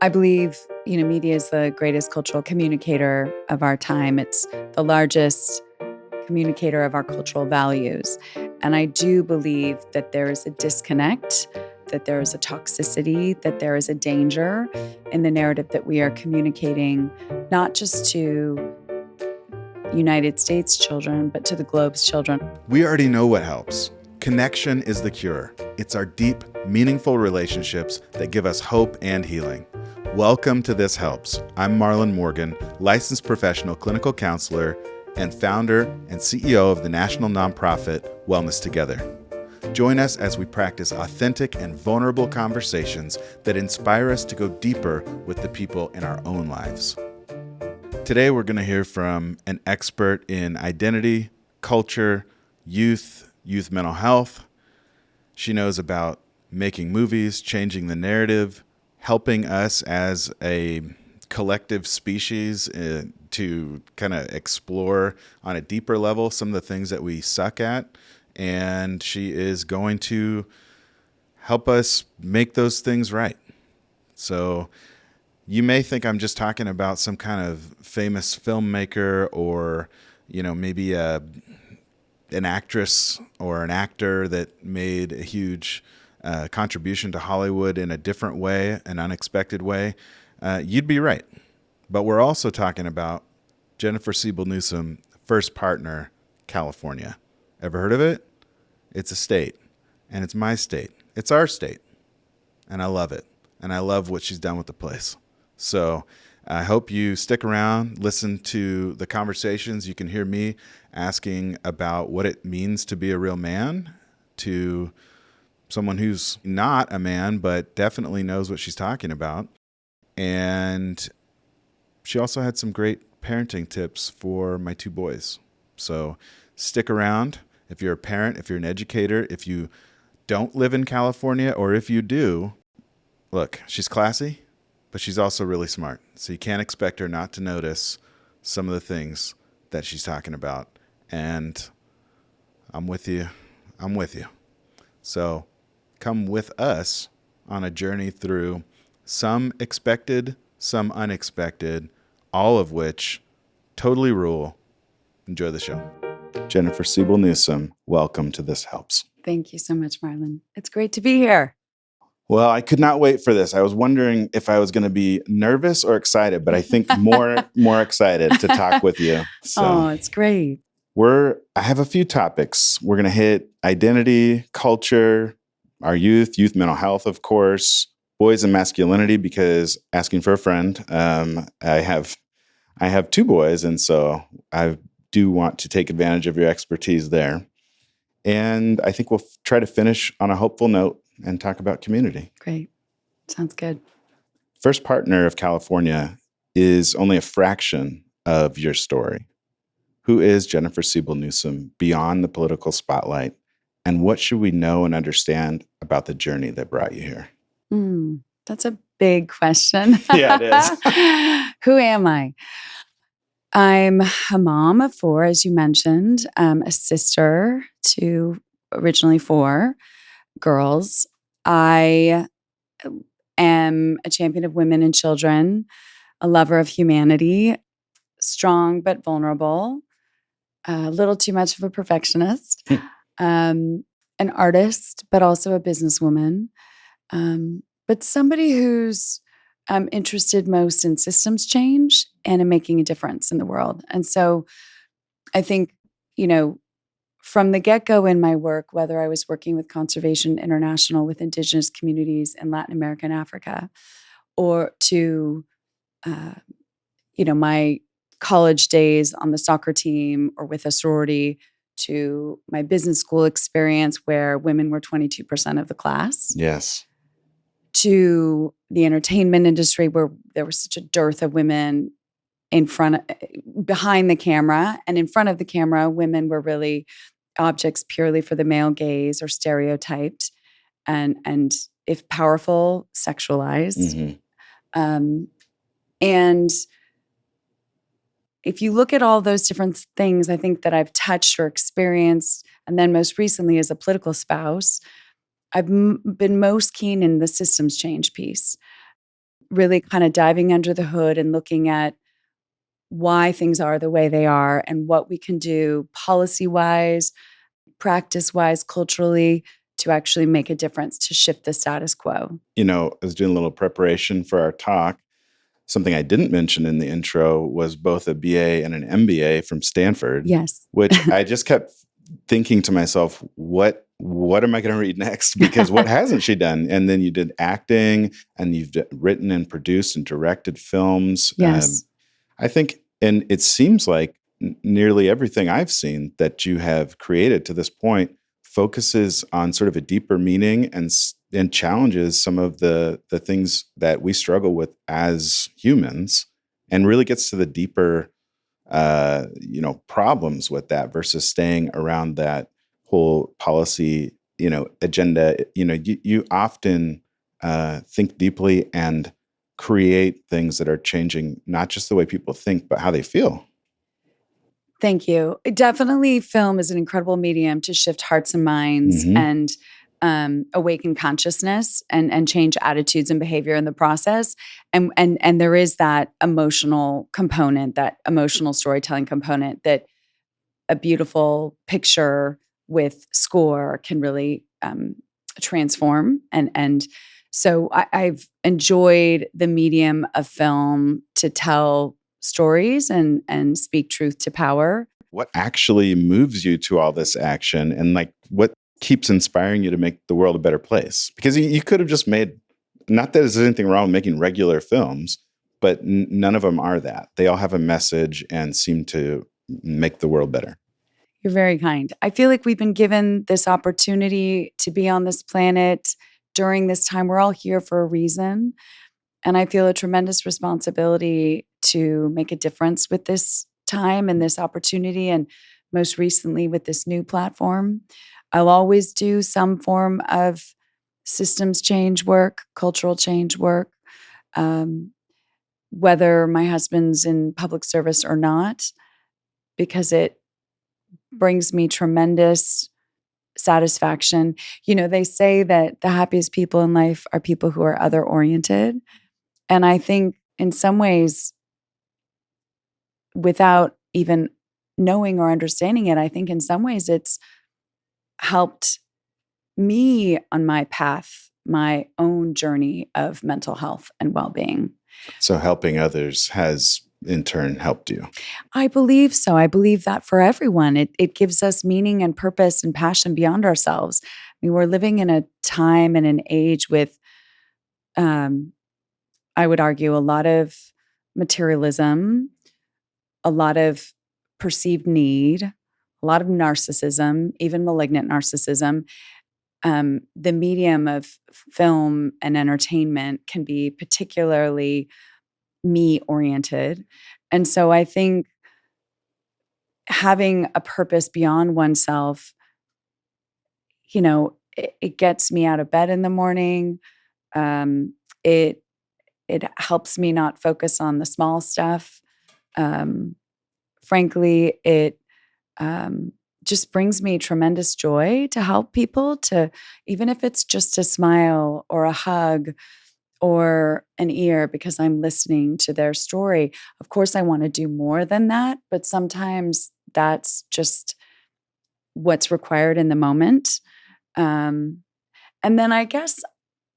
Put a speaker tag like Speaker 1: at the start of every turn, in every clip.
Speaker 1: I believe, media is the greatest cultural communicator of our time. It's the largest communicator of our cultural values. And I do believe that there is a disconnect, that there is a toxicity, that there is a danger in the narrative that we are communicating, not just to United States children, but to the globe's children.
Speaker 2: We already know what helps. Connection is the cure. It's our deep, meaningful relationships that give us hope and healing. Welcome to This Helps. I'm Marlon Morgan, licensed professional clinical counselor and founder and CEO of the national nonprofit Wellness Together. Join us as we practice authentic and vulnerable conversations that inspire us to go deeper with the people in our own lives. Today, we're going to hear from an expert in identity, culture, youth mental health. She knows about making movies, changing the narrative, helping us as a collective species to kind of explore on a deeper level some of the things that we suck at. And she is going to help us make those things right. So you may think I'm just talking about some kind of famous filmmaker or, maybe an actress or an actor that made a huge contribution to Hollywood in a different way, an unexpected way. You'd be right. But we're also talking about Jennifer Siebel Newsom, First Partner, California. Ever heard of it? It's a state, and it's my state. It's our state, and I love it, and I love what she's done with the place. So I hope you stick around, listen to the conversations. You can hear me asking about what it means to be a real man to someone who's not a man, but definitely knows what she's talking about. And she also had some great parenting tips for my two boys. So stick around. If you're a parent, if you're an educator, if you don't live in California, or if you do, look, she's classy, but she's also really smart. So you can't expect her not to notice some of the things that she's talking about. And I'm with you. So come with us on a journey through some expected, some unexpected, all of which totally rule. Enjoy the show. Jennifer Siebel Newsom, welcome to This Helps.
Speaker 1: Thank you so much, Marlon. It's great to be here.
Speaker 2: Well, I could not wait for this. I was wondering if I was going to be nervous or excited, but I think more excited to talk with you. So
Speaker 1: oh, it's great.
Speaker 2: I have a few topics. We're going to hit identity, culture, our youth mental health, of course, boys and masculinity, because asking for a friend, I have two boys, and so I do want to take advantage of your expertise there. And I think we'll try to finish on a hopeful note and talk about community.
Speaker 1: Great. Sounds good.
Speaker 2: First Partner of California is only a fraction of your story. Who is Jennifer Siebel Newsom beyond the political spotlight? And what should we know and understand about the journey that brought you here?
Speaker 1: That's a big question.
Speaker 2: Yeah, it is.
Speaker 1: Who am I? I'm a mom of four, as you mentioned, a sister to originally four girls. I am a champion of women and children, a lover of humanity, strong but vulnerable, a little too much of a perfectionist, an artist, but also a businesswoman, but somebody who's interested most in systems change and in making a difference in the world. And so I think, from the get-go in my work, whether I was working with Conservation International with indigenous communities in Latin America and Africa, or to, my college days on the soccer team or with a sorority, to my business school experience where women were 22% of the class.
Speaker 2: Yes.
Speaker 1: To the entertainment industry where there was such a dearth of women behind the camera, and in front of the camera, women were really objects purely for the male gaze or stereotyped and if powerful, sexualized. Mm-hmm. And if you look at all those different things, I think that I've touched or experienced, and then most recently as a political spouse, I've been most keen in the systems change piece. really kind of diving under the hood and looking at why things are the way they are and what we can do policy-wise, practice-wise, culturally to actually make a difference to shift the status quo.
Speaker 2: I was doing a little preparation for our talk. Something I didn't mention in the intro was both a BA and an MBA from Stanford.
Speaker 1: Yes.
Speaker 2: Which I just kept thinking to myself, what am I going to read next? Because what hasn't she done? And then you did acting, and you've written and produced and directed films.
Speaker 1: Yes.
Speaker 2: I think, and it seems like nearly everything I've seen that you have created to this point focuses on sort of a deeper meaning and challenges some of the things that we struggle with as humans, and really gets to the deeper problems with that versus staying around that whole policy agenda. You often think deeply and create things that are changing not just the way people think, but how they feel.
Speaker 1: Thank you. Definitely, film is an incredible medium to shift hearts and minds and awaken consciousness and change attitudes and behavior in the process. And there is that emotional component, that emotional storytelling component that a beautiful picture with score can really transform. And so I've enjoyed the medium of film to tell stories and speak truth to power.
Speaker 2: What actually moves you to all this action, and what keeps inspiring you to make the world a better place? Because you could have just made, not that there's anything wrong with making regular films, but none of them are that. They all have a message and seem to make the world better.
Speaker 1: You're very kind. I feel like we've been given this opportunity to be on this planet during this time. We're all here for a reason. And I feel a tremendous responsibility to make a difference with this time and this opportunity. And most recently with this new platform, I'll always do some form of systems change work, cultural change work, whether my husband's in public service or not, because it brings me tremendous satisfaction. They say that the happiest people in life are people who are other-oriented. And I think in some ways, without even knowing or understanding it, I think in some ways it's helped me on my path, my own journey of mental health and well-being.
Speaker 2: So helping others has in turn helped you.
Speaker 1: I believe so. I believe that for everyone, it gives us meaning and purpose and passion beyond ourselves. I mean, we're living in a time and an age with, I would argue, a lot of materialism, a lot of perceived need, a lot of narcissism, even malignant narcissism. The medium of film and entertainment can be particularly me-oriented. And so I think having a purpose beyond oneself, it gets me out of bed in the morning. It helps me not focus on the small stuff. Frankly, it just brings me tremendous joy to help people, to even if it's just a smile or a hug or an ear because I'm listening to their story. Of course, I want to do more than that, but sometimes that's just what's required in the moment. And then I guess,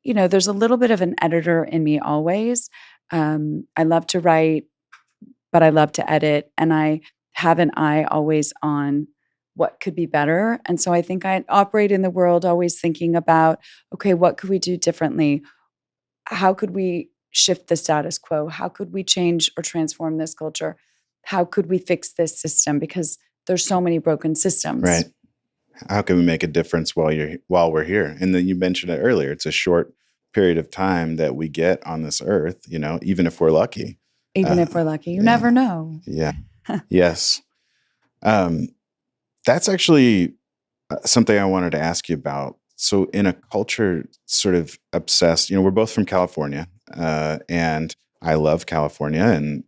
Speaker 1: there's a little bit of an editor in me always. I love to write, but I love to edit, and I have an eye always on what could be better. And so I think I operate in the world always thinking about, okay, what could we do differently? How could we shift the status quo? How could we change or transform this culture? How could we fix this system? Because there's so many broken systems.
Speaker 2: Right. How can we make a difference while we're here? And then you mentioned it earlier. It's a short period of time that we get on this earth, even if we're lucky.
Speaker 1: Even if we're lucky. You never know.
Speaker 2: Yeah. Yes. That's actually something I wanted to ask you about. So in a culture sort of obsessed, we're both from California, and I love California, and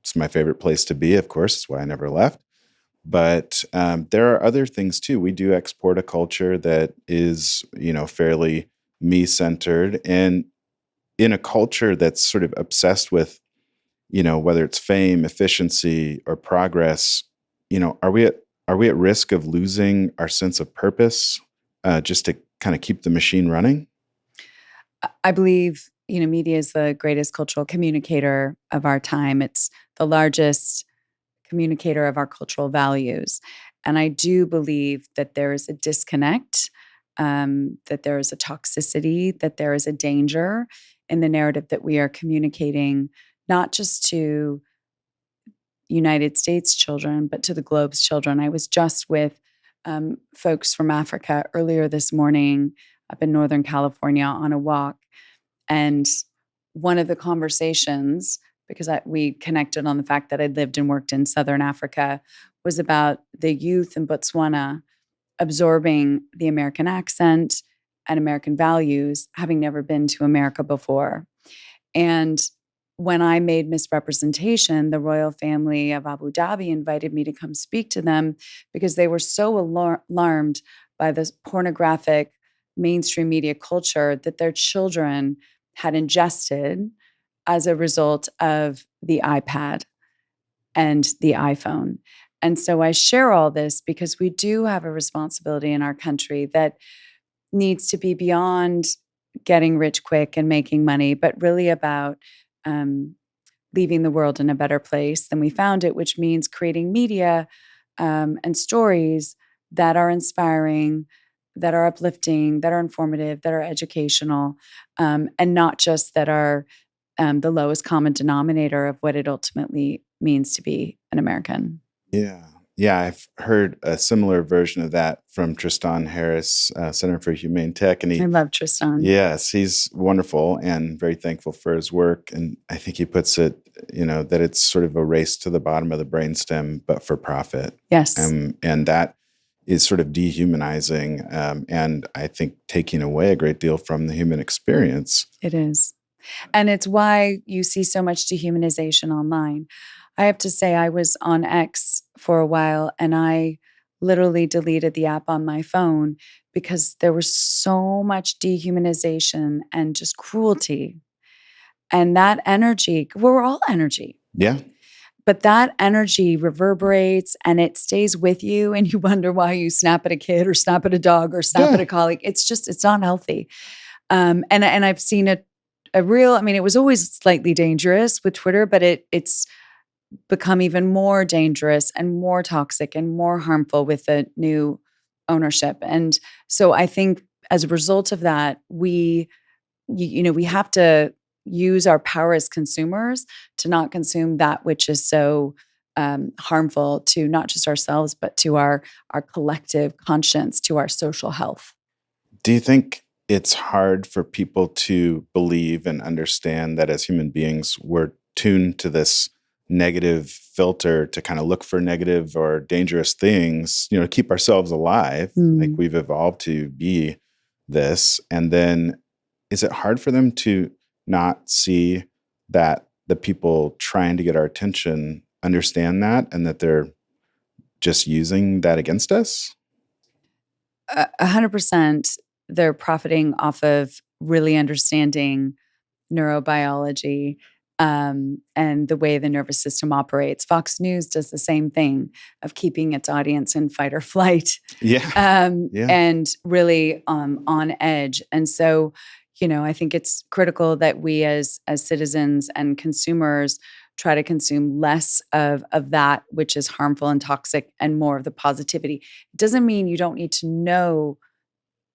Speaker 2: it's my favorite place to be, of course. That's why I never left. But there are other things too. We do export a culture that is, fairly me-centered. And in a culture that's sort of obsessed with, whether it's fame, efficiency, or progress, are we at risk of losing our sense of purpose, just to kind of keep the machine running?
Speaker 1: I believe, media is the greatest cultural communicator of our time. It's the largest communicator of our cultural values. And I do believe that there is a disconnect, that there is a toxicity, that there is a danger in the narrative that we are communicating, not just to United States children, but to the globe's children. I was just with folks from Africa earlier this morning up in Northern California on a walk. And one of the conversations, because we connected on the fact that I lived and worked in Southern Africa, was about the youth in Botswana absorbing the American accent and American values, having never been to America before. And when I made misrepresentation, the royal family of Abu Dhabi invited me to come speak to them because they were so alarmed by this pornographic mainstream media culture that their children had ingested as a result of the iPad and the iPhone. And so I share all this because we do have a responsibility in our country that needs to be beyond getting rich quick and making money, but really about leaving the world in a better place than we found it, which means creating media and stories that are inspiring, that are uplifting, that are informative, that are educational, and not just that are the lowest common denominator of what it ultimately means to be an American.
Speaker 2: Yeah. Yeah, I've heard a similar version of that from Tristan Harris, Center for Humane Tech, and
Speaker 1: I love Tristan.
Speaker 2: yes, he's wonderful and very thankful for his work. And I think he puts it, that it's sort of a race to the bottom of the brainstem, but for profit.
Speaker 1: Yes.
Speaker 2: And that is sort of dehumanizing, and I think taking away a great deal from the human experience.
Speaker 1: It is. And it's why you see so much dehumanization online. I have to say, I was on X for a while and I literally deleted the app on my phone because there was so much dehumanization and just cruelty. And that energy, we're all energy,
Speaker 2: Yeah.
Speaker 1: but that energy reverberates and it stays with you. And you wonder why you snap at a kid or snap at a dog or snap at a colleague. It's not healthy. And I've seen a real, I mean, it was always slightly dangerous with Twitter, but it's become even more dangerous and more toxic and more harmful with the new ownership. And so I think as a result of that, we have to use our power as consumers to not consume that which is so harmful to not just ourselves, but to our collective conscience, to our social health.
Speaker 2: Do you think it's hard for people to believe and understand that as human beings, we're tuned to this negative filter to kind of look for negative or dangerous things, to keep ourselves alive? Like we've evolved to be this. And then is it hard for them to not see that the people trying to get our attention understand that and that they're just using that against us?
Speaker 1: 100%. They're profiting off of really understanding neurobiology and the way the nervous system operates. Fox News does the same thing of keeping its audience in fight or flight.
Speaker 2: Yeah.
Speaker 1: And really on edge. And so, I think it's critical that we as citizens and consumers try to consume less of that which is harmful and toxic and more of the positivity. It doesn't mean you don't need to know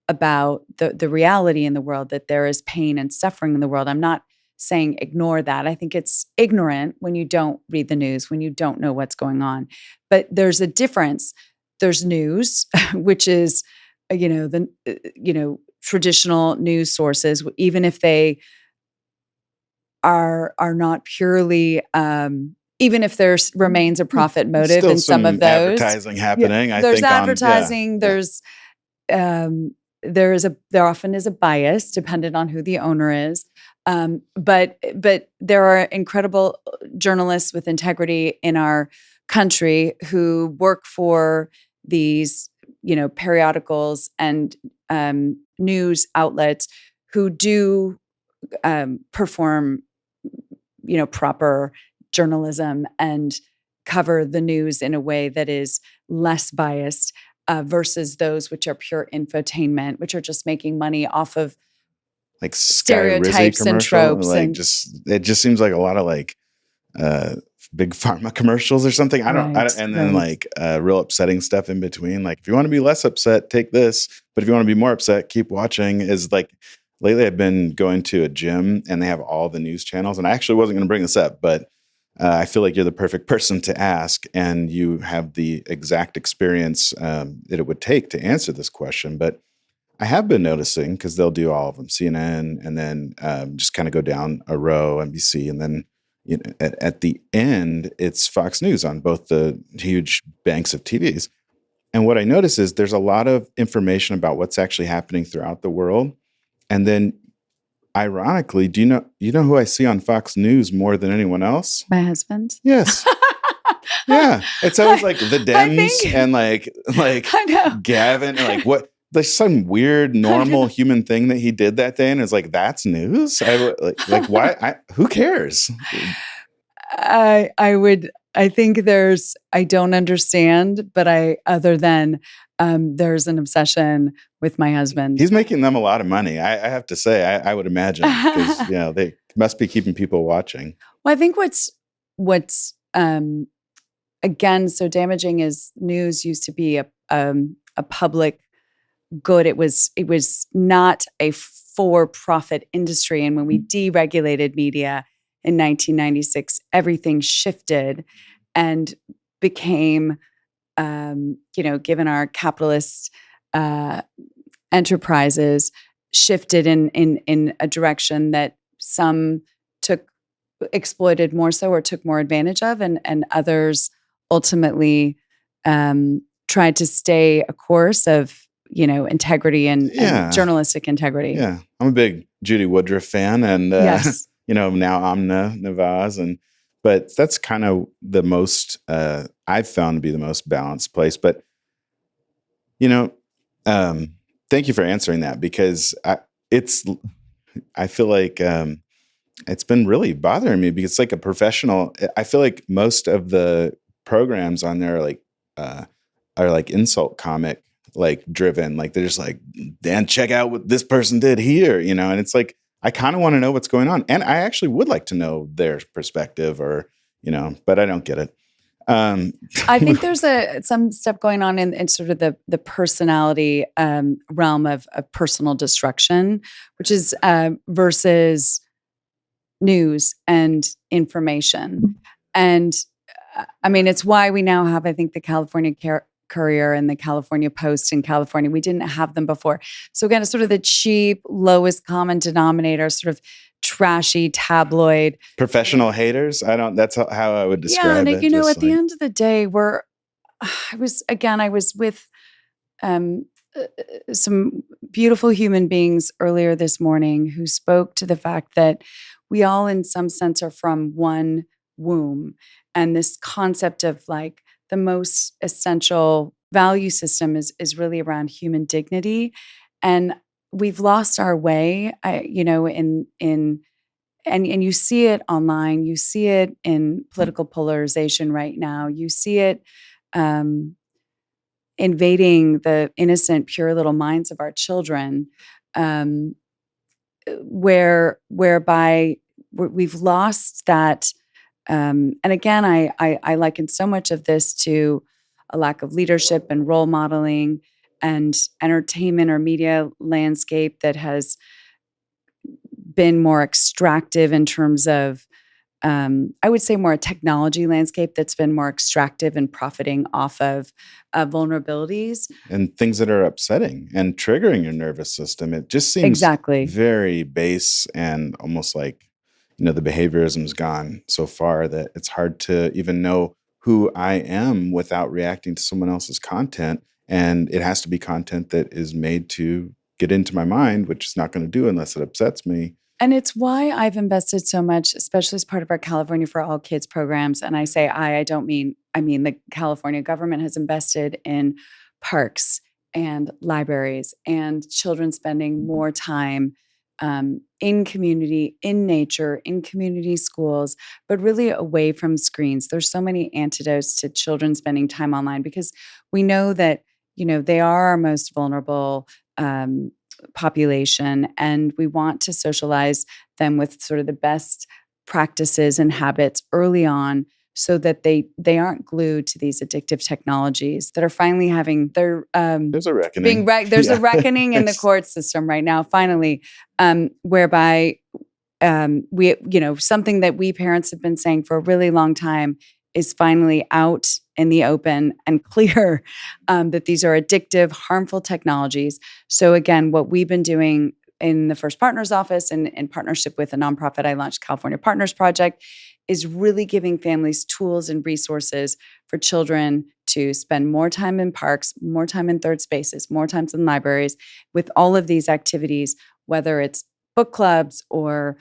Speaker 1: about the reality in the world, that there is pain and suffering in the world. I'm not saying ignore that. I think it's ignorant when you don't read the news, when you don't know what's going on. But there's a difference. There's news, which is, traditional news sources, even if they are not purely, even if there remains a profit motive
Speaker 2: Still
Speaker 1: in some of those.
Speaker 2: Advertising happening.
Speaker 1: Yeah,
Speaker 2: I
Speaker 1: there's
Speaker 2: think
Speaker 1: advertising. There's there often is a bias dependent on who the owner is. But there are incredible journalists with integrity in our country who work for these, periodicals and news outlets who do perform, proper journalism and cover the news in a way that is less biased versus those which are pure infotainment, which are just making money off of
Speaker 2: like Sky Rizzy
Speaker 1: stereotypes and
Speaker 2: commercial,
Speaker 1: tropes.
Speaker 2: like
Speaker 1: And
Speaker 2: it just seems like a lot of like big pharma commercials or something. I don't, and then like real upsetting stuff in between. Like if you want to be less upset, take this. But if you want to be more upset, keep watching. Is like lately I've been going to a gym and they have all the news channels. And I actually wasn't going to bring this up, but I feel like you're the perfect person to ask, and you have the exact experience that it would take to answer this question. But I have been noticing, because they'll do all of them, CNN, and then just kind of go down a row, NBC, and then at the end, it's Fox News on both the huge banks of TVs. And what I notice is there's a lot of information about what's actually happening throughout the world. And then ironically, do you know who I see on Fox News more than anyone else?
Speaker 1: my husband.
Speaker 2: Yes. Yeah. It's always like the Dems and like
Speaker 1: I know.
Speaker 2: Gavin and like what there's some weird normal human thing that he did that day, and it's like that's news. Why? Who cares?
Speaker 1: I think I don't understand, but other than there's an obsession with my husband.
Speaker 2: He's making them a lot of money. I have to say, I would imagine, because they must be keeping people watching.
Speaker 1: Well, I think what's again so damaging is news used to be a public good. It was not a for-profit industry, and when we deregulated media in 1996, everything shifted and became, given our capitalist enterprises, shifted in a direction that some exploited more so or took more advantage of, and others ultimately tried to stay a course of integrity and journalistic integrity.
Speaker 2: Yeah, I'm a big Judy Woodruff fan, and
Speaker 1: yes.
Speaker 2: Now Amna Nawaz, but that's kind of the most I've found to be the most balanced place. But thank you for answering that, because I feel like it's been really bothering me, because it's like a professional. I feel like most of the programs on there are like insult comic like driven, like they're just like, Dan, check out what this person did here, and it's like I kind of want to know what's going on, and I actually would like to know their perspective, or but I don't get it.
Speaker 1: I think there's some stuff going on in sort of the personality realm of personal destruction, which is versus news and information. And I mean, it's why we now have, I think, the California Courier and the California Post in California. We didn't have them before. So again, it's sort of the cheap, lowest common denominator, sort of trashy tabloid.
Speaker 2: Professional haters. That's how I would describe it.
Speaker 1: And at the end of the day, I was with some beautiful human beings earlier this morning who spoke to the fact that we all in some sense are from one womb. And this concept of like the most essential value system is really around human dignity. And we've lost our way, and you see it online, you see it in political polarization right now, you see it invading the innocent, pure little minds of our children, whereby we've lost that. And again, I liken so much of this to a lack of leadership and role modeling and entertainment or media landscape that has been more extractive in terms of, I would say more a technology landscape that's been more extractive and profiting off of vulnerabilities.
Speaker 2: And things that are upsetting and triggering your nervous system. It just seems very base and almost like, the behaviorism's gone so far that it's hard to even know who I am without reacting to someone else's content. And it has to be content that is made to get into my mind, which is not going to do unless it upsets me.
Speaker 1: And it's why I've invested so much, especially as part of our California for All Kids programs. And I say I mean the California government has invested in parks and libraries and children spending more time in community, in nature, in community schools, but really away from screens. There's so many antidotes to children spending time online because we know that, they are our most vulnerable population, and we want to socialize them with sort of the best practices and habits early on so that they aren't glued to these addictive technologies that are finally having their
Speaker 2: There's a reckoning.
Speaker 1: there's a reckoning in the court system right now, finally, whereby we, something that we parents have been saying for a really long time is finally out in the open and clear, that these are addictive, harmful technologies. So again, what we've been doing in the First Partners Office and in partnership with a nonprofit I launched, California Partners Project, is really giving families tools and resources for children to spend more time in parks, more time in third spaces, more times in libraries with all of these activities, whether it's book clubs or,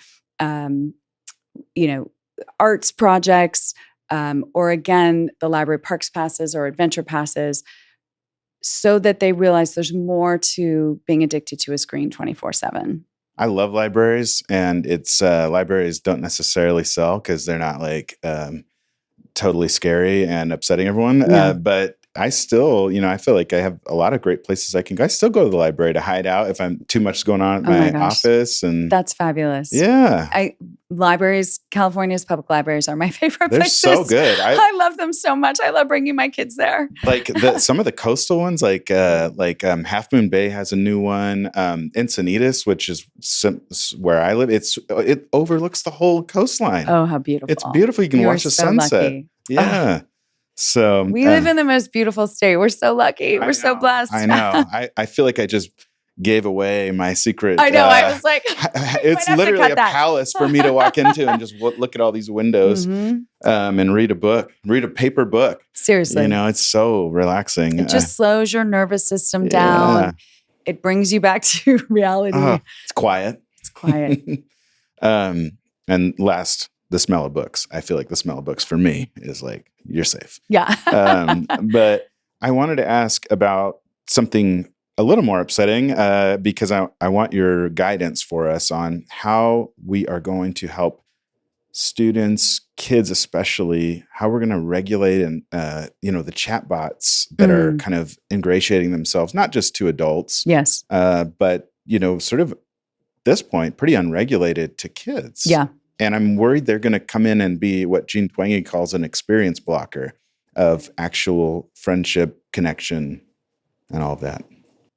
Speaker 1: arts projects, or again, the library parks passes or adventure passes, so that they realize there's more to being addicted to a screen 24/7.
Speaker 2: I love libraries, and it's libraries don't necessarily sell because they're not like totally scary and upsetting everyone.
Speaker 1: Yeah.
Speaker 2: But I still, I feel like I have a lot of great places I can go. I still go to the library to hide out if I'm too much going on at
Speaker 1: Oh my
Speaker 2: my
Speaker 1: gosh.
Speaker 2: office. And
Speaker 1: That's fabulous.
Speaker 2: yeah,
Speaker 1: Libraries, California's public libraries are my favorite
Speaker 2: they're
Speaker 1: places.
Speaker 2: so good.
Speaker 1: I love them so much. I love bringing my kids there.
Speaker 2: Like some of the coastal ones, like Half Moon Bay has a new one. Encinitas, which is where I live, it overlooks the whole coastline.
Speaker 1: Oh, how beautiful!
Speaker 2: It's beautiful. You can watch the sunset.
Speaker 1: Lucky.
Speaker 2: Yeah. So
Speaker 1: we live in the most beautiful state. We're so lucky. We're so blessed.
Speaker 2: I know. I feel like I just gave away my secret.
Speaker 1: I know. I was like,
Speaker 2: it's literally a palace for me to walk into and just look at all these windows, and read a paper book.
Speaker 1: Seriously.
Speaker 2: It's so relaxing.
Speaker 1: It just slows your nervous system down. It brings you back to reality.
Speaker 2: It's quiet.
Speaker 1: It's quiet.
Speaker 2: And last, the smell of books. I feel like the smell of books for me is like, you're safe.
Speaker 1: Yeah.
Speaker 2: But I wanted to ask about something a little more upsetting, because I want your guidance for us on how we are going to help students, kids especially, how we're going to regulate and the chatbots that are kind of ingratiating themselves, not just to adults,
Speaker 1: yes,
Speaker 2: but sort of this point pretty unregulated to kids.
Speaker 1: Yeah.
Speaker 2: And I'm worried they're going to come in and be what Jean Twenge calls an experience blocker of actual friendship, connection, and all of that.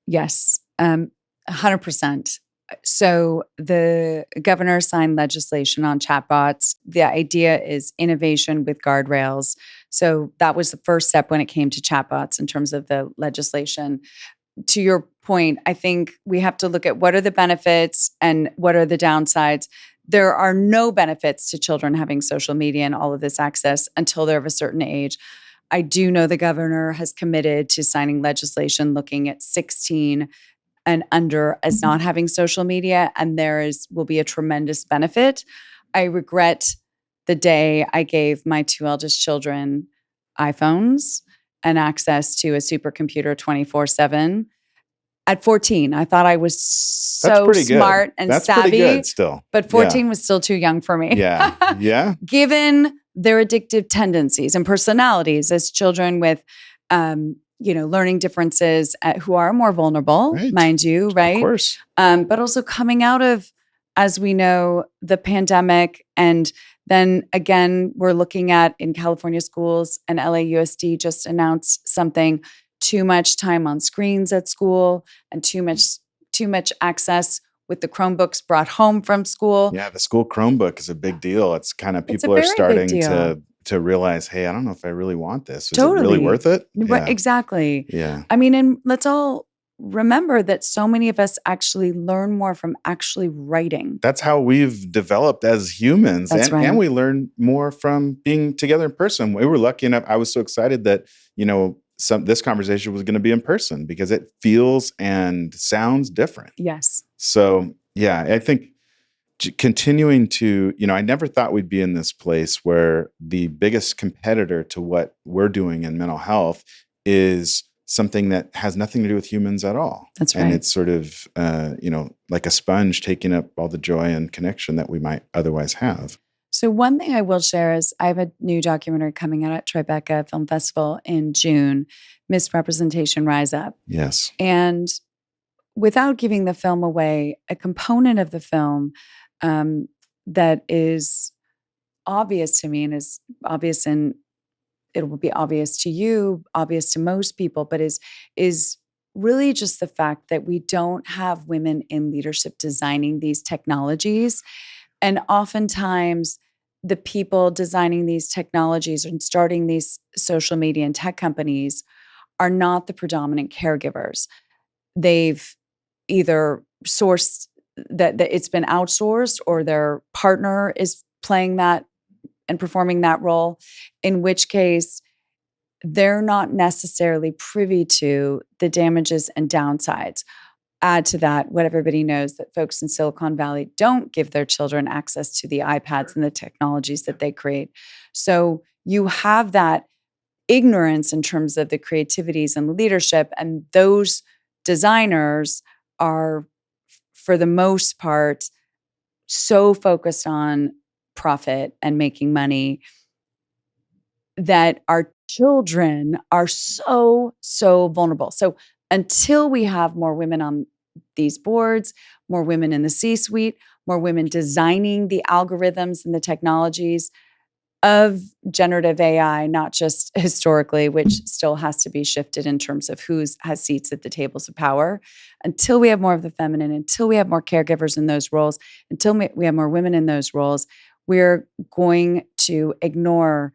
Speaker 1: Yes, 100%. So the governor signed legislation on chatbots. The idea is innovation with guardrails. So that was the first step when it came to chatbots in terms of the legislation. To your point, I think we have to look at what are the benefits and what are the downsides. There are no benefits to children having social media and all of this access until they're of a certain age. I do know the governor has committed to signing legislation looking at 16 and under as not having social media, and will be a tremendous benefit. I regret the day I gave my two eldest children iPhones and access to a supercomputer 24/7. At 14, I thought I was so smart and savvy.
Speaker 2: Pretty good still.
Speaker 1: But 14 was still too young for me.
Speaker 2: Yeah. Yeah.
Speaker 1: Given their addictive tendencies and personalities as children with, learning differences who are more vulnerable,
Speaker 2: right.
Speaker 1: Mind you, right?
Speaker 2: Of course.
Speaker 1: But also coming out of, as we know, the pandemic. And then again, we're looking at in California schools, and LAUSD just announced something, too much time on screens at school and too much access with the Chromebooks brought home from school.
Speaker 2: Yeah, the school Chromebook is a big deal. It's kind of people are starting to realize, hey, I don't know if I really want this. Is it really worth it?
Speaker 1: Right, exactly.
Speaker 2: Yeah.
Speaker 1: I mean, and let's all remember that so many of us actually learn more from actually writing.
Speaker 2: That's how we've developed as humans.
Speaker 1: That's right.
Speaker 2: And we learn more from being together in person. We were lucky enough. I was so excited that, this conversation was going to be in person because it feels and sounds different.
Speaker 1: Yes.
Speaker 2: So, yeah, I think continuing to, I never thought we'd be in this place where the biggest competitor to what we're doing in mental health is something that has nothing to do with humans at all.
Speaker 1: That's
Speaker 2: And
Speaker 1: right.
Speaker 2: it's sort of, like a sponge taking up all the joy and connection that we might otherwise have.
Speaker 1: So one thing I will share is I have a new documentary coming out at Tribeca Film Festival in June, Misrepresentation Rise Up.
Speaker 2: Yes.
Speaker 1: And without giving the film away, a component of the film that is obvious to me and is obvious, and it will be obvious to you, obvious to most people, but is really just the fact that we don't have women in leadership designing these technologies. And oftentimes the people designing these technologies and starting these social media and tech companies are not the predominant caregivers. They've either sourced that it's been outsourced, or their partner is playing that and performing that role, in which case they're not necessarily privy to the damages and downsides. Add to that what everybody knows, that folks in Silicon Valley don't give their children access to the iPads and the technologies that they create. So you have that ignorance in terms of the creativities and leadership, and those designers are, for the most part, so focused on profit and making money that our children are so vulnerable. So until we have more women on these boards, more women in the C-suite, more women designing the algorithms and the technologies of generative AI, not just historically, which still has to be shifted in terms of who has seats at the tables of power, until we have more of the feminine, until we have more caregivers in those roles, until we have more women in those roles, we're going to ignore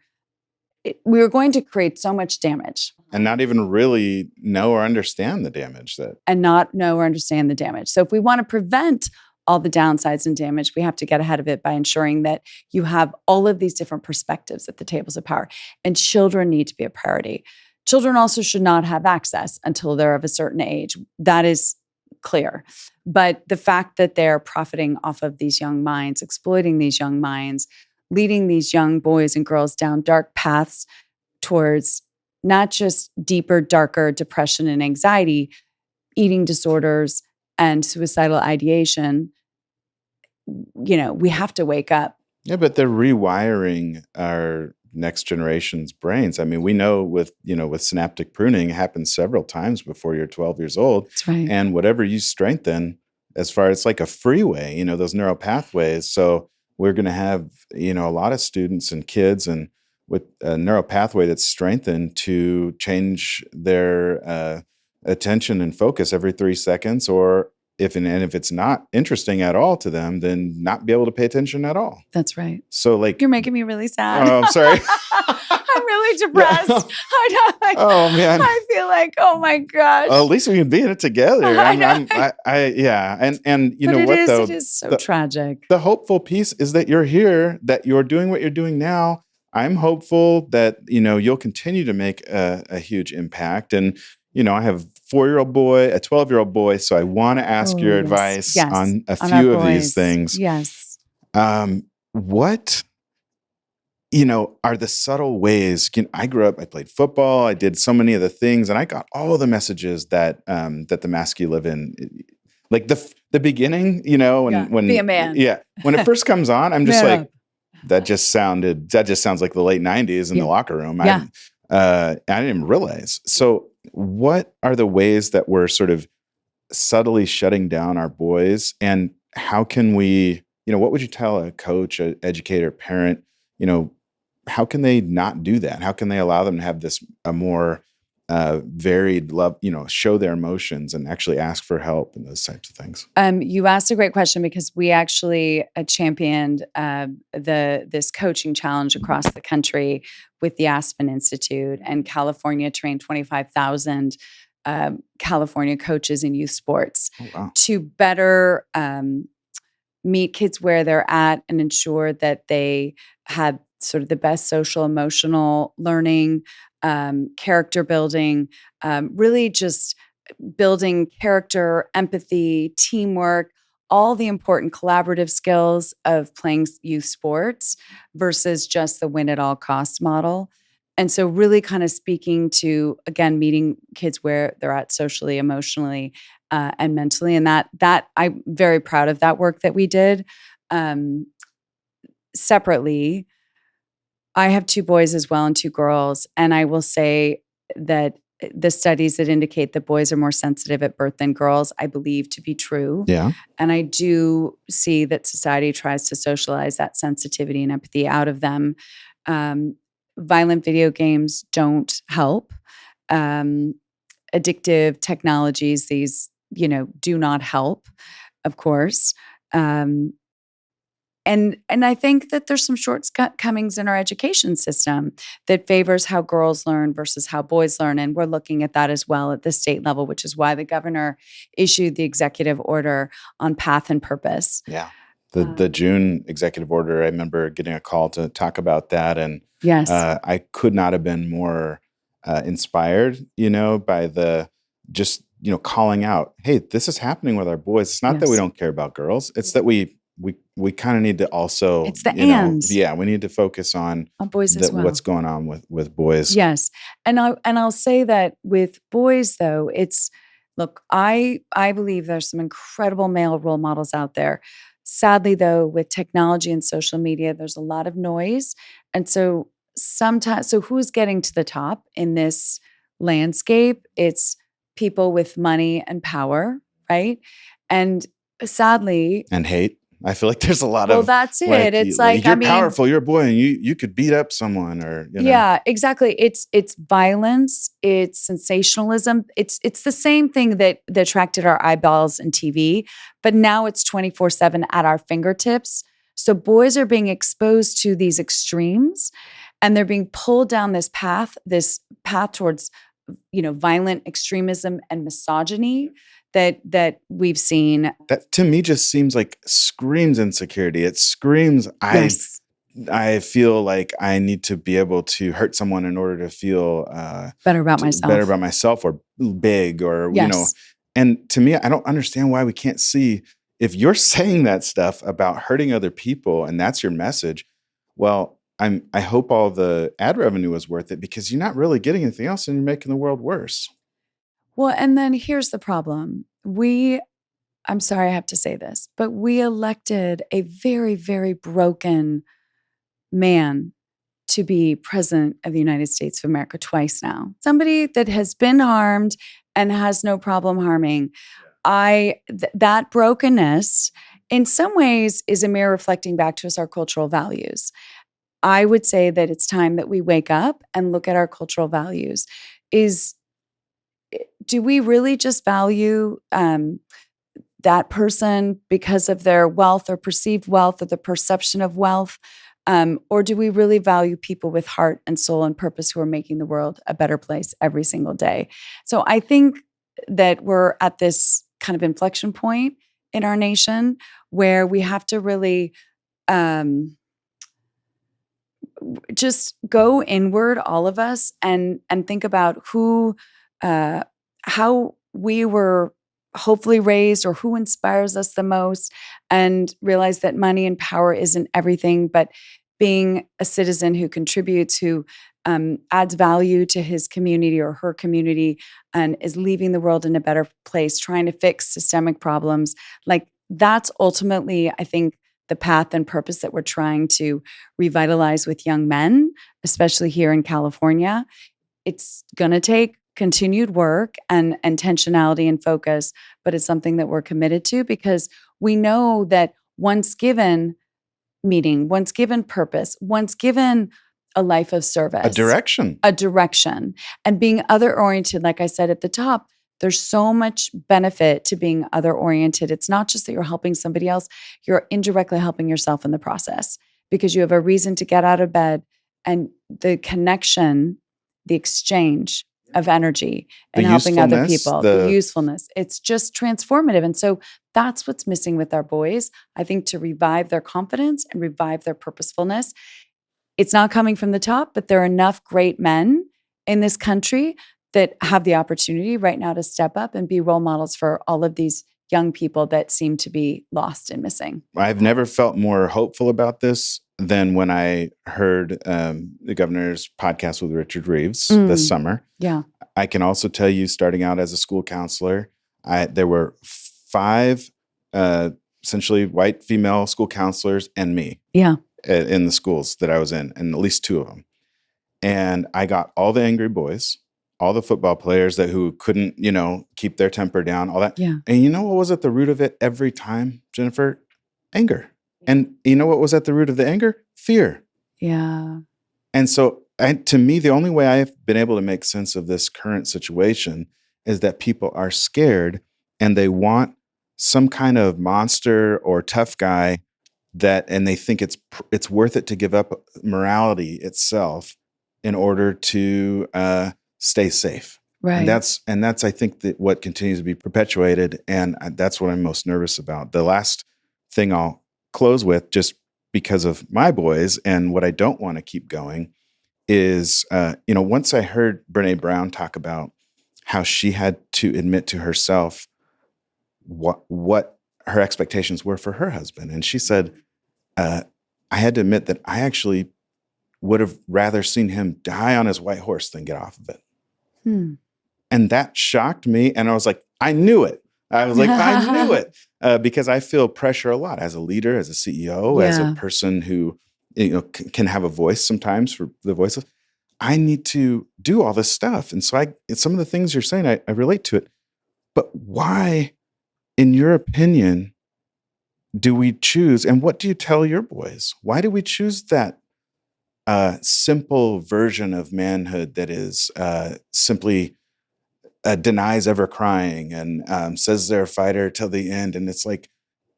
Speaker 1: we're going to create so much damage
Speaker 2: And not even really know or understand the damage that.
Speaker 1: and not know or understand the damage. So if we want to prevent all the downsides and damage, we have to get ahead of it by ensuring that you have all of these different perspectives at the tables of power. And children need to be a priority. Children also should not have access until they're of a certain age. That is clear. But the fact that they're profiting off of these young minds, exploiting these young minds, leading these young boys and girls down dark paths towards not just deeper, darker depression and anxiety, eating disorders, and suicidal ideation, we have to wake up.
Speaker 2: Yeah, but they're rewiring our next generation's brains. I mean, we know with synaptic pruning, it happens several times before you're 12 years old.
Speaker 1: That's right.
Speaker 2: And whatever you strengthen, as far as like a freeway, those neural pathways. So we're going to have, a lot of students and kids and with a neural pathway that's strengthened to change their attention and focus every 3 seconds, or if it's not interesting at all to them, then not be able to pay attention at all.
Speaker 1: That's right.
Speaker 2: So like,
Speaker 1: you're making me really sad.
Speaker 2: Oh, I'm sorry.
Speaker 1: I'm really depressed.
Speaker 2: Yeah.
Speaker 1: I know.
Speaker 2: Oh man.
Speaker 1: I feel like, oh my gosh.
Speaker 2: Well, at least we can be in it together. Yeah. And you know what though?
Speaker 1: It is so tragic.
Speaker 2: The hopeful piece is that you're here, that you're doing what you're doing now. I'm hopeful that, you'll continue to make a huge impact. And, I have a 4-year-old boy, a 12-year-old boy. So I want to ask your advice on a few of these things.
Speaker 1: Yes.
Speaker 2: What, are the subtle ways? I grew up, I played football. I did so many of the things, and I got all of the messages that the mask you live in, like the beginning, when
Speaker 1: be a man.
Speaker 2: Yeah. When it first comes on, I'm just
Speaker 1: Man
Speaker 2: like, that just sounds like the late 90s in the locker room.
Speaker 1: Yeah.
Speaker 2: I didn't even realize. So what are the ways that we're sort of subtly shutting down our boys, and how can we, what would you tell a coach, an educator, parent, how can they not do that? How can they allow them to have a more varied love, show their emotions and actually ask for help and those types of things?
Speaker 1: You asked a great question, because we actually championed this coaching challenge across the country with the Aspen Institute, and California trained 25,000 California coaches in youth sports to better meet kids where they're at and ensure that they had sort of the best social emotional learning, character building, really just building character, empathy, teamwork, all the important collaborative skills of playing youth sports versus just the win at all costs model. And so really kind of speaking to, again, meeting kids where they're at socially, emotionally, and mentally. And that I'm very proud of that work that we did. Separately, I have 2 boys as well and 2 girls. And I will say that the studies that indicate that boys are more sensitive at birth than girls, I believe to be true.
Speaker 2: Yeah.
Speaker 1: And I do see that society tries to socialize that sensitivity and empathy out of them. Violent video games don't help. Addictive technologies, these, do not help, of course. And I think that there's some shortcomings in our education system that favors how girls learn versus how boys learn. And we're looking at that as well at the state level, which is why the governor issued the executive order on path and purpose.
Speaker 2: Yeah. The June executive order, I remember getting a call to talk about that. And
Speaker 1: Yes.
Speaker 2: I could not have been more inspired, by the just, calling out, hey, this is happening with our boys. It's not that we
Speaker 1: Yes.
Speaker 2: don't care about girls. It's that we kind of need to also,
Speaker 1: It's the ands.
Speaker 2: we need to focus on
Speaker 1: boys as well.
Speaker 2: what's going on with boys.
Speaker 1: Yes. And I'll say that with boys though, look, I believe there's some incredible male role models out there. Sadly though, with technology and social media, there's a lot of noise. And so who's getting to the top in this landscape? It's people with money and power, right? And sadly,
Speaker 2: and hate. I feel like there's a lot
Speaker 1: well, that's it. It's like,
Speaker 2: you're powerful, you're a boy, and you could beat up someone, or
Speaker 1: Yeah, exactly. It's violence, it's sensationalism. It's the same thing that attracted our eyeballs and TV, but now it's 24/7 at our fingertips. So boys are being exposed to these extremes, and they're being pulled down this path towards, violent extremism and misogyny that we've seen.
Speaker 2: That to me just seems like screams insecurity. It screams,
Speaker 1: Yes.
Speaker 2: I feel like I need to be able to hurt someone in order to feel
Speaker 1: better about
Speaker 2: myself or big, or
Speaker 1: Yes.
Speaker 2: And to me, I don't understand why we can't see, if you're saying that stuff about hurting other people and that's your message. Well, I hope all the ad revenue is worth it, because you're not really getting anything else and you're making the world worse.
Speaker 1: Well, and then here's the problem. I'm sorry I have to say this, but we elected a very, very broken man to be president of the United States of America twice now. Somebody that has been harmed and has no problem harming. That brokenness in some ways is a mirror reflecting back to us our cultural values. I would say that it's time that we wake up and look at our cultural values. Do we really just value that person because of their wealth or perceived wealth or the perception of wealth? Or do we really value people with heart and soul and purpose who are making the world a better place every single day? So I think that we're at this kind of inflection point in our nation where we have to really just go inward, all of us, and think about how we were hopefully raised, or who inspires us the most, and realize that money and power isn't everything, but being a citizen who contributes, who adds value to his community or her community, and is leaving the world in a better place, trying to fix systemic problems. Like, that's ultimately, I think, the path and purpose that we're trying to revitalize with young men, especially here in California. It's going to take continued work and intentionality and focus, but it's something that we're committed to, because we know that once given meaning, once given purpose, once given a life of service, a direction, and being other-oriented, like I said at the top, there's so much benefit to being other-oriented. It's not just that you're helping somebody else, you're indirectly helping yourself in the process, because you have a reason to get out of bed, and the connection, the exchange of energy and helping other people, the usefulness, it's just transformative. And so that's what's missing with our boys, I think, to revive their confidence and revive their purposefulness. It's not coming from the top, but there are enough great men in this country that have the opportunity right now to step up and be role models for all of these young people that seem to be lost and missing.
Speaker 2: I've never felt more hopeful about this then when I heard the governor's podcast with Richard Reeves this summer,
Speaker 1: Yeah.
Speaker 2: I can also tell you, starting out as a school counselor, there were 5 essentially white female school counselors and me
Speaker 1: Yeah.
Speaker 2: in the schools that I was in, and at least 2 of them. And I got all the angry boys, all the football players who couldn't, keep their temper down, all that.
Speaker 1: Yeah.
Speaker 2: And you know what was at the root of it every time, Jennifer? Anger. And you know what was at the root of the anger? Fear.
Speaker 1: Yeah.
Speaker 2: And so to me, the only way I've been able to make sense of this current situation is that people are scared and they want some kind of monster or tough guy and they think it's worth it to give up morality itself in order to stay safe.
Speaker 1: Right.
Speaker 2: And that's I think that what continues to be perpetuated, and that's what I'm most nervous about. The last thing I'll close with, just because of my boys and what I don't want to keep going, is once I heard Brene Brown talk about how she had to admit to herself what her expectations were for her husband, and she said, I had to admit that I actually would have rather seen him die on his white horse than get off of it. And that shocked me. And I was like, I knew it. I was like, I knew it. Because I feel pressure a lot as a leader, as a CEO, as a person who can have a voice sometimes for the voiceless. I need to do all this stuff. And so some of the things you're saying, I relate to it. But why, in your opinion, do we choose, and what do you tell your boys? Why do we choose that simple version of manhood that is simply denies ever crying and says they're a fighter till the end? And it's like,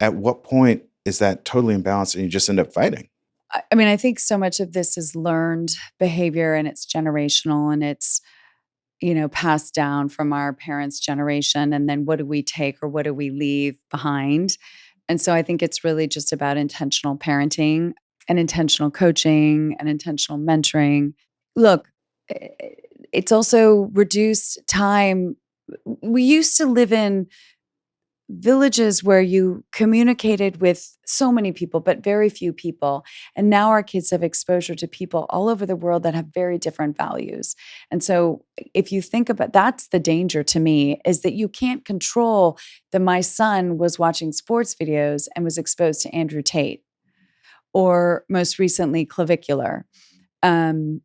Speaker 2: at what point is that totally imbalanced and you just end up fighting?
Speaker 1: I mean, I think so much of this is learned behavior, and it's generational, and it's, passed down from our parents' generation. And then what do we take or what do we leave behind? And so I think it's really just about intentional parenting and intentional coaching and intentional mentoring. Look, it's also reduced time. We used to live in villages where you communicated with so many people, but very few people. And now our kids have exposure to people all over the world that have very different values. And so if you think about, that's the danger to me, is that you can't control that my son was watching sports videos and was exposed to Andrew Tate, or most recently clavicular. And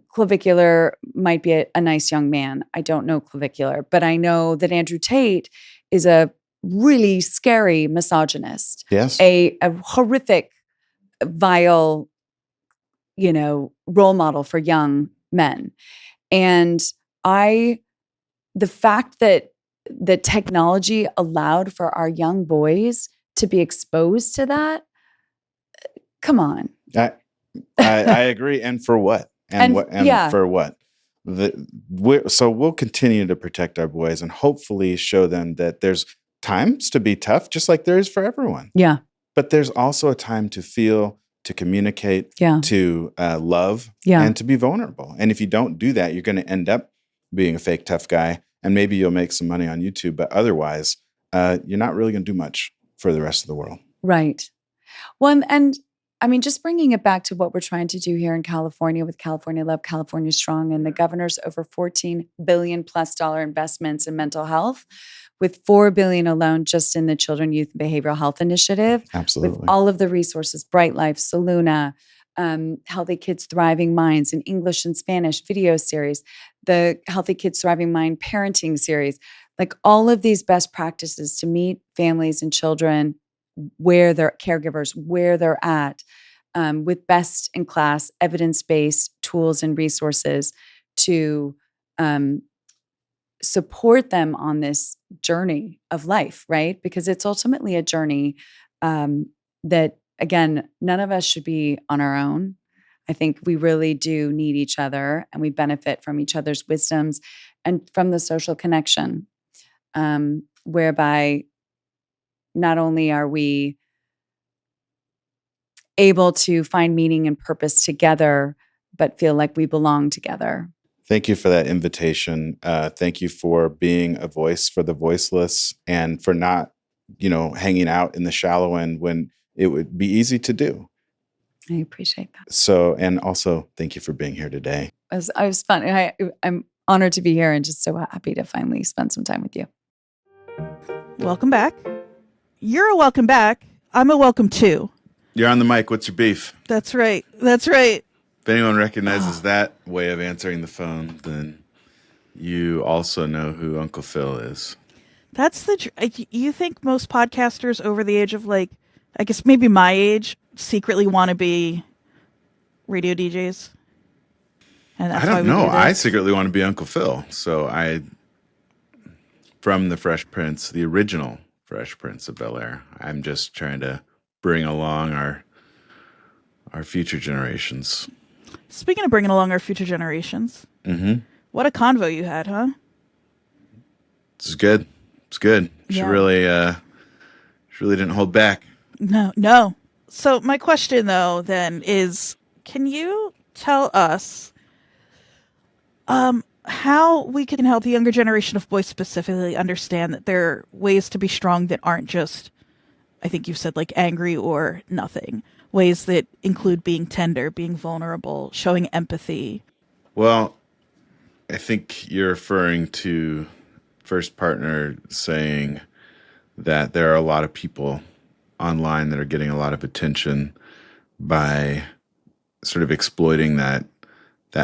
Speaker 1: clavicular might be a nice young man. I don't know clavicular, but I know that Andrew Tate is a really scary misogynist.
Speaker 2: Yes.
Speaker 1: A horrific, vile, role model for young men. And the fact that the technology allowed for our young boys to be exposed to that, come on.
Speaker 2: I agree. And for what? For what? So we'll continue to protect our boys and hopefully show them that there's times to be tough, just like there is for everyone.
Speaker 1: Yeah.
Speaker 2: But there's also a time to feel, to communicate, to love, and to be vulnerable. And if you don't do that, you're going to end up being a fake tough guy, and maybe you'll make some money on YouTube. But otherwise, you're not really going to do much for the rest of the world.
Speaker 1: Right. Well, and I mean, just bringing it back to what we're trying to do here in California with California Love, California Strong, and the governor's over $14 billion+ investments in mental health, with $4 billion alone just in the Children, Youth, and Behavioral Health Initiative.
Speaker 2: Absolutely.
Speaker 1: With all of the resources, Bright Life, Saluna, Healthy Kids, Thriving Minds, in English and Spanish video series, the Healthy Kids, Thriving Mind parenting series, like all of these best practices to meet families and children where they're caregivers, where they're at, with best in class, evidence-based tools and resources to support them on this journey of life, right? Because it's ultimately a journey that, again, none of us should be on our own. I think we really do need each other, and we benefit from each other's wisdoms and from the social connection, whereby not only are we able to find meaning and purpose together, but feel like we belong together.
Speaker 2: Thank you for that invitation. Thank you for being a voice for the voiceless, and for not, hanging out in the shallow end when it would be easy to do.
Speaker 1: I appreciate that.
Speaker 2: So, and also thank you for being here today.
Speaker 1: I was fun. I'm honored to be here and just so happy to finally spend some time with you.
Speaker 3: Welcome back. You're a welcome back. I'm a welcome too.
Speaker 2: You're on the mic. What's your beef?
Speaker 3: That's right. That's right.
Speaker 2: If anyone recognizes that way of answering the phone, then you also know who Uncle Phil is.
Speaker 3: That's you think most podcasters over the age of like, I guess maybe my age, secretly want to be radio DJs? And that's
Speaker 2: I don't know.
Speaker 3: do
Speaker 2: I secretly want to be Uncle Phil. So from the Fresh Prince, the original Fresh Prince of Bel-Air, I'm just trying to bring along our future generations.
Speaker 3: Speaking of bringing along our future generations, what a convo you had, huh?
Speaker 2: This is good. It's good. She really didn't hold back.
Speaker 3: No. So my question though then is, can you tell us how we can help the younger generation of boys specifically understand that there are ways to be strong that aren't just, I think you've said like angry or nothing, ways that include being tender, being vulnerable, showing empathy?
Speaker 2: Well, I think you're referring to first partner saying that there are a lot of people online that are getting a lot of attention by sort of exploiting that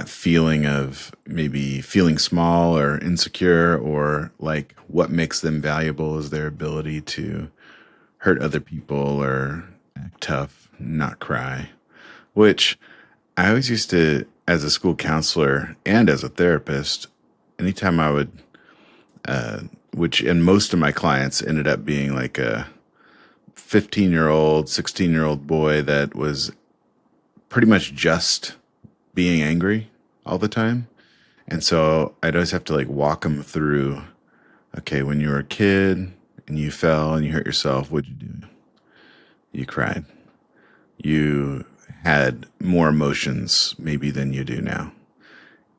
Speaker 2: feeling of maybe feeling small or insecure, or like what makes them valuable is their ability to hurt other people or act tough, not cry, which I always used to, as a school counselor and as a therapist, anytime I would, which in most of my clients ended up being like a 15-year-old, 16-year-old boy that was pretty much just being angry all the time. And so I'd always have to like walk them through, okay, when you were a kid and you fell and you hurt yourself, what'd you do? You cried. You had more emotions maybe than you do now.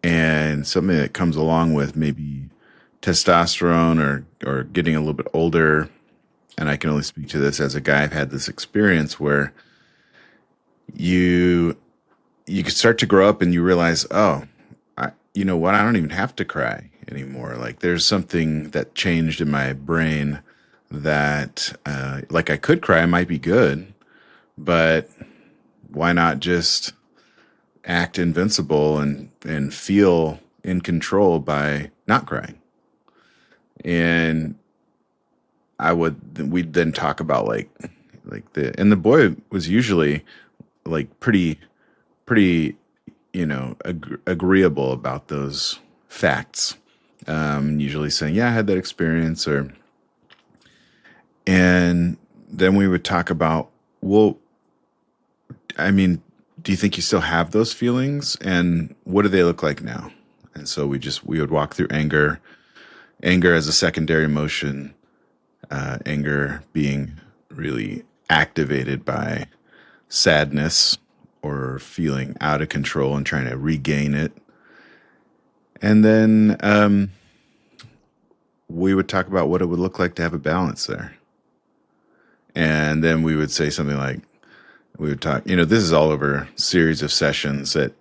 Speaker 2: And something that comes along with maybe testosterone or getting a little bit older, and I can only speak to this as a guy, I've had this experience where you could start to grow up and you realize, you know what? I don't even have to cry anymore. Like there's something that changed in my brain that, like I could cry, it might be good, but why not just act invincible and feel in control by not crying? And we'd then talk about and the boy was usually like pretty, agreeable about those facts. Usually saying, yeah, I had that experience, and then we would talk about, well, I mean, do you think you still have those feelings, and what do they look like now? And so we would walk through anger as a secondary emotion, anger being really activated by sadness or feeling out of control and trying to regain it. And then we would talk about what it would look like to have a balance there. And then we would say something like, we would talk, this is all over a series of sessions that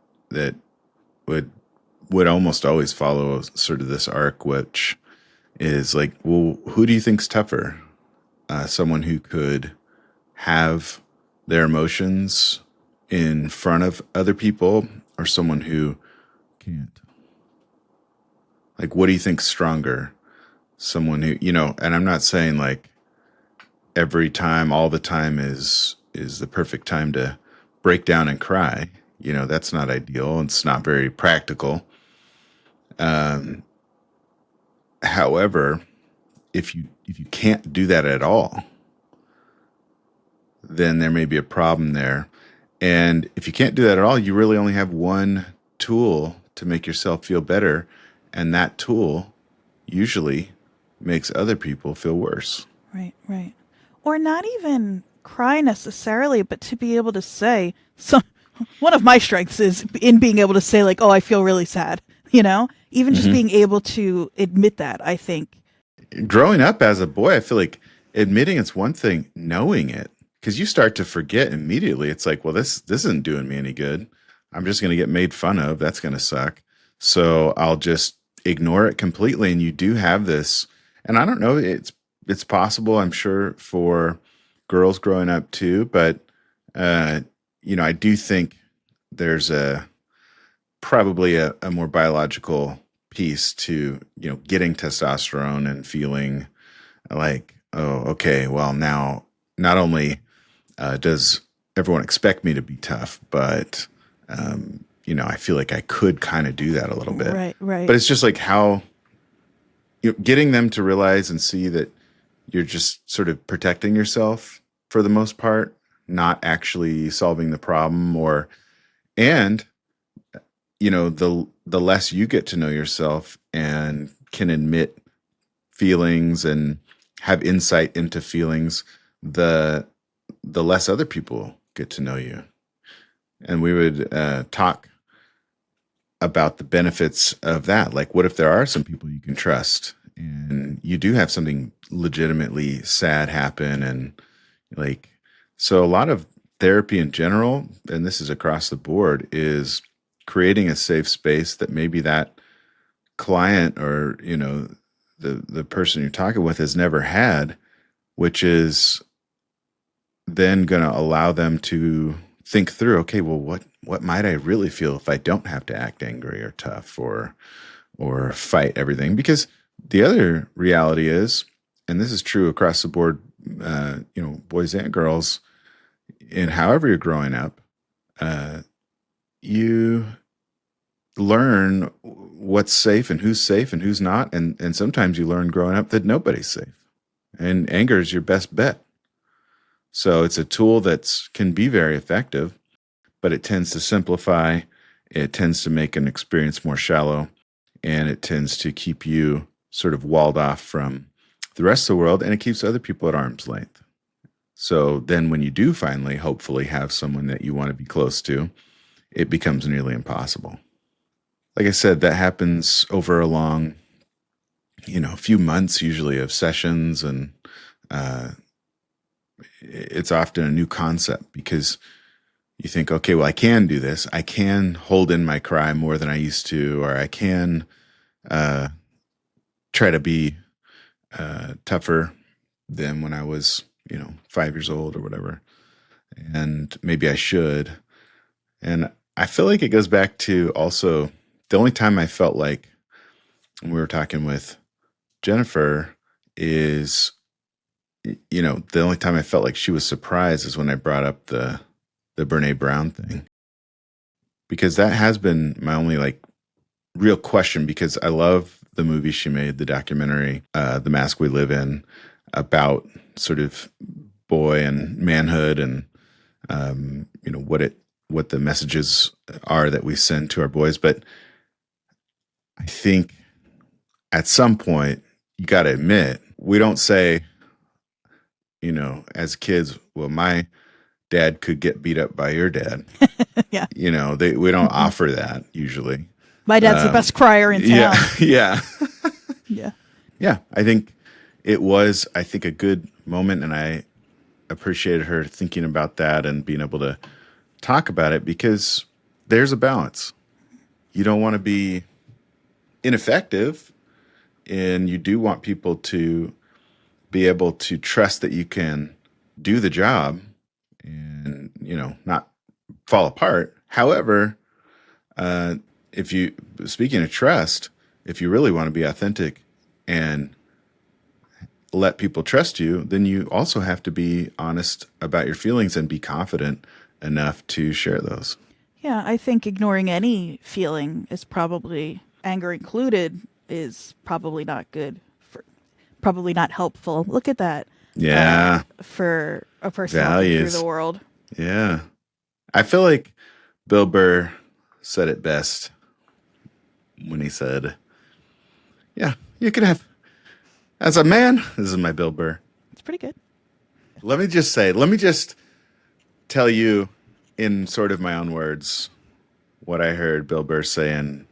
Speaker 2: would almost always follow sort of this arc, which is like, well, who do you think's tougher? Someone who could have their emotions in front of other people, or someone who can't? Like, what do you think's stronger? Someone who, and I'm not saying like every time, all the time is the perfect time to break down and cry. That's not ideal. It's not very practical. However, if you can't do that at all, then there may be a problem there. And if you can't do that at all, you really only have one tool to make yourself feel better. And that tool usually makes other people feel worse.
Speaker 3: Right. Or not even cry necessarily, but to be able to say, so one of my strengths is in being able to say like, oh, I feel really sad, even just being able to admit that, I think.
Speaker 2: Growing up as a boy, I feel like admitting it's one thing, knowing it because you start to forget immediately. It's like, well, this isn't doing me any good. I'm just going to get made fun of. That's going to suck. So I'll just ignore it completely. And you do have this, and I don't know, it's possible, I'm sure, for girls growing up too, but I do think there's probably a more biological piece to, getting testosterone and feeling like, oh, okay, well, now not only does everyone expect me to be tough, but I feel like I could kind of do that a little bit.
Speaker 3: Right.
Speaker 2: But it's just like how getting them to realize and see that you're just sort of protecting yourself for the most part, not actually solving the problem, and the less you get to know yourself and can admit feelings and have insight into feelings, the less other people get to know you. And we would talk about the benefits of that. Like, what if there are some people you can trust and you do have something legitimately sad happen? And so a lot of therapy in general, and this is across the board, is creating a safe space that maybe that client or, the person you're talking with has never had, which is then going to allow them to think through, okay, well, what might I really feel if I don't have to act angry or tough or fight everything? Because the other reality is, and this is true across the board, boys and girls, and however you're growing up, you learn what's safe and who's not. And sometimes you learn growing up that nobody's safe, and anger is your best bet. So it's a tool that can be very effective, but it tends to simplify. It tends to make an experience more shallow, and it tends to keep you sort of walled off from the rest of the world, and it keeps other people at arm's length. So then when you do finally, hopefully, have someone that you want to be close to, it becomes nearly impossible. Like I said, that happens over a long, a few months usually of sessions, and it's often a new concept because you think, okay, well, I can do this. I can hold in my cry more than I used to, or I can try to be tougher than when I was, 5 years old or whatever. And maybe I should. And I feel like it goes back to also the only time I felt like, when we were talking with Jennifer, is, the only time I felt like she was surprised is when I brought up the Brene Brown thing. Because that has been my only real question, because I love the movie she made, the documentary, The Mask We Live In, about sort of boy and manhood and, what the messages are that we send to our boys. But I think at some point you got to admit, we don't say, as kids, well, my dad could get beat up by your dad.
Speaker 3: Yeah.
Speaker 2: We don't offer that usually.
Speaker 3: My dad's the best crier in town.
Speaker 2: Yeah.
Speaker 3: Yeah.
Speaker 2: Yeah. I think it was, a good moment, and I appreciated her thinking about that and being able to talk about it, because there's a balance. You don't want to be ineffective, and you do want people to be able to trust that you can do the job and, not fall apart. However, speaking of trust, if you really want to be authentic and let people trust you, then you also have to be honest about your feelings and be confident enough to share those.
Speaker 3: Yeah, I think ignoring any feeling is probably, anger included, is probably not good, probably not helpful. Look at that.
Speaker 2: Yeah.
Speaker 3: For a person walking through the world.
Speaker 2: Yeah. I feel like Bill Burr said it best when he said, yeah, you can have, as a man, this is my Bill Burr.
Speaker 3: It's pretty good.
Speaker 2: Let me just tell you in sort of my own words what I heard Bill Burr saying.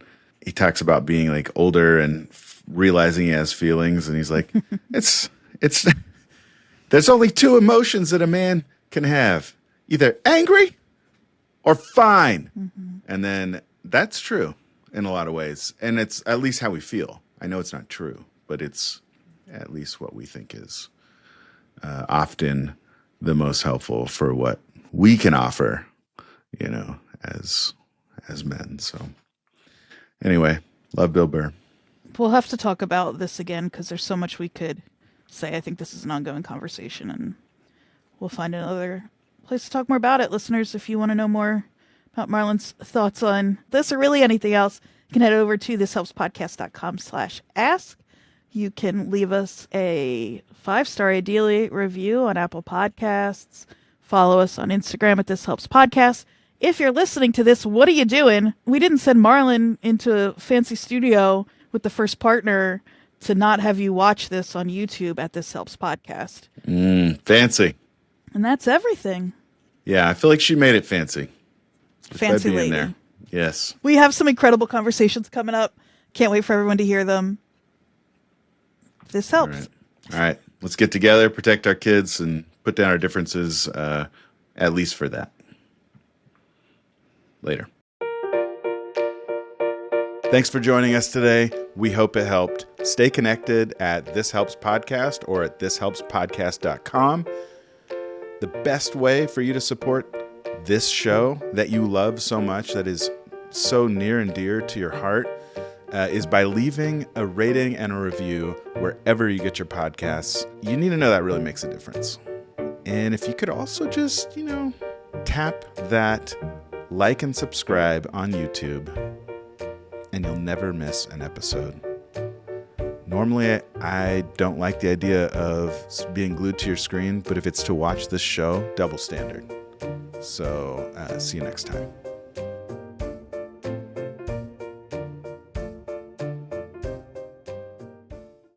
Speaker 2: He talks about being older and realizing he has feelings. And he's like, it's, there's only two emotions that a man can have either angry or fine. And then that's true in a lot of ways. And it's at least how we feel. I know it's not true, but it's at least what we think is often the most helpful for what we can offer, as men. So anyway, love Bill Burr.
Speaker 3: We'll have to talk about this again because there's so much we could say. I think this is an ongoing conversation, and we'll find another place to talk more about it. Listeners, if you want to know more about Marlon's thoughts on this or really anything else, you can head over to thishelpspodcast.com/ask. You can leave us a 5-star, ideally, review on Apple Podcasts. Follow us on Instagram at This Helps Podcast. If you're listening to this, what are you doing? We didn't send Marlon into a fancy studio with the first partner to not have you watch this on YouTube at This Helps Podcast.
Speaker 2: Fancy.
Speaker 3: And that's everything.
Speaker 2: Yeah, I feel like she made it fancy.
Speaker 3: Fancy
Speaker 2: That'd be
Speaker 3: lady.
Speaker 2: in there. Yes.
Speaker 3: We have some incredible conversations coming up. Can't wait for everyone to hear them. This helps.
Speaker 2: All right. Let's get together, protect our kids, and put down our differences, at least for that. Later. Thanks for joining us today. We hope it helped. Stay connected at This Helps Podcast or at thishelpspodcast.com. The best way for you to support this show that you love so much, that is so near and dear to your heart, is by leaving a rating and a review wherever you get your podcasts. You need to know that really makes a difference. And if you could also just, tap that like and subscribe on YouTube, and you'll never miss an episode. Normally, I don't like the idea of being glued to your screen, but if it's to watch this show, double standard. So, see you next time.